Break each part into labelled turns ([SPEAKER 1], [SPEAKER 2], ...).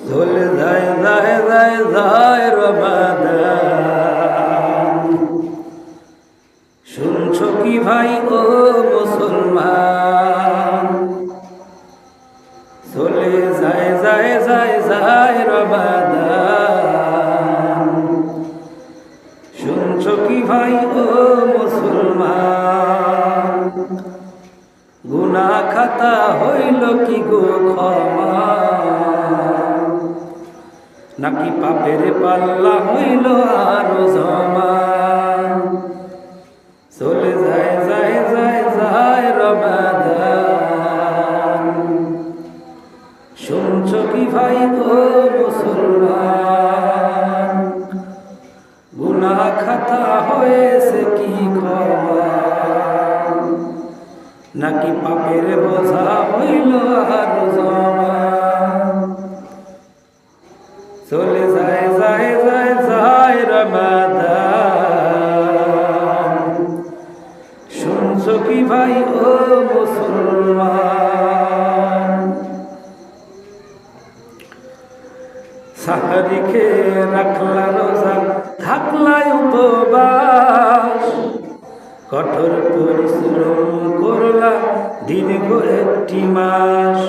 [SPEAKER 1] চলে যায় যায় যায় যায় রমাদান। শুনছো কি ভাই ও মুসলমান, চলে যায় যায় যায় যায় রমাদান। শুনছো কি ভাই ও মুসলমান, গুনাহ খাতা হইল কি গো ক্ষমা, নাকি পাপের পাল্লা হইল আরো জমা। চলে যায় যায় যায় যায় রমাদান। শুনছো কি ভাই ও মুসলমান, গুনাহ খাতা হয়েছে কি ক্ষমা, নাকি পাপের বোঝা হইল আরো জমা। চলে যায় যায় যায় যায় রমাদান। শুনছো কি ভাই ও মুসলমান, সাহারি খেয়ে রাখলা রোজা থাকলা উপবাস, কঠোর পরিশ্রম করলা দীর্ঘ একটি মাস।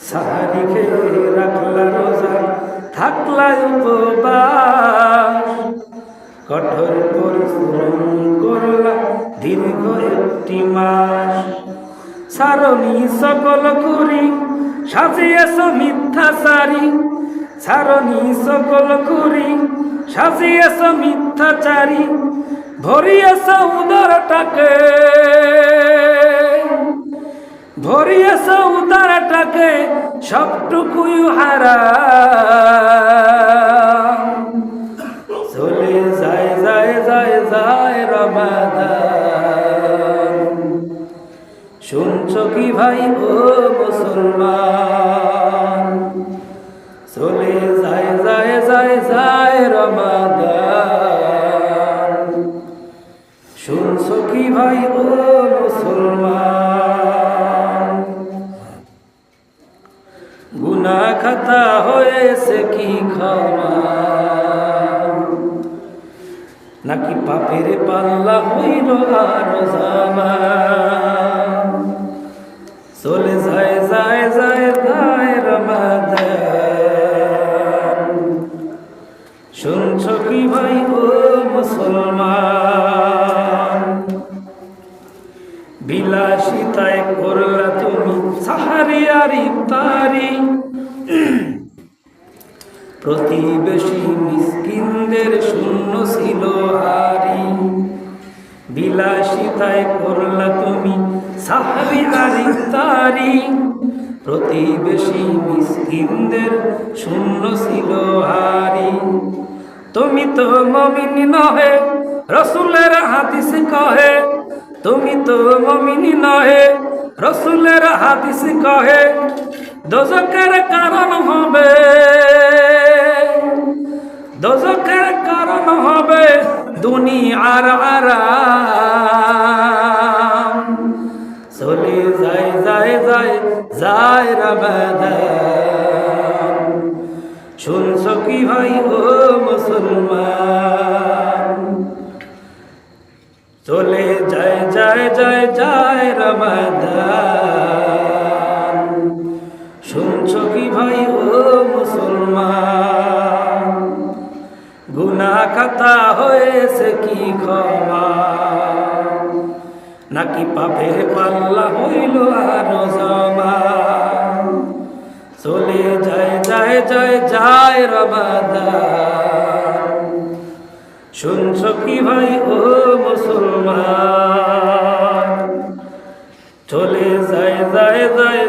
[SPEAKER 1] সাহারি খেয়ে রাখলা রোজা থাকলা উপবাস, কঠোর পরিশ্রম করলা দীর্ঘ একটি মাস। সারণী সকল করি সাজিয়েছ মিথ্যাচারী, সারণী সকল করি সাজিয়েছ মিথ্যাচারী। ভরিয়েছ উদরটাকে, ভরিয়েছ উদরটাকে সবটুকুই হারাম। চলে যায় যায় যায় যায় রমাদান। শুনছো কি ভাই ও মুসলমান, চলে যায় যায় যায় যায় রমাদান। শুনছো কি ভাই ও মুসলমান, গুনাহ খাতা হয়েছে কি ক্ষমা, নাকি পাপের পাল্লা হইল আরো জমা। চলে যায় যায় যায় যায় রমাদান। শুনছো কি ভাই ও মুসলমান, বিলাসিতায় করলা তুমি সাহারি আর ইফতারি, প্রতিবেশী মিসকিনদের শূন্য ছিল হারি। বিলাসিতায় করলা তুমি সাহারি আর ইফতারি, প্রতিবেশী মিসকিনদের শূন্য ছিল হারি। তুমি তো মুমিন নহে রাসূলের হাদিস কহে, তুমি তো মুমিন নহে রাসূলের হাদিস কহে। দোজখের কারণ হবে, দোজখের কারণ হবে দুনিয়ার আরাম। চলে যায় যায় যায় যায় রমাদান। শুনছো কি ভাই ও মুসলমান, চলে যায় যায় যায় যায় রমাদান। শুনছো কি ভাই ও মুসলমান, গুনাহ খাতা হয়েছে কি ক্ষমা, নাকি পাপের পাল্লা হইল আরো জমা। চলে যায় যায় যায় যায় রমাদান। শুনছো কি ভাই ও মুসলমান, চলে যায় যায় যায়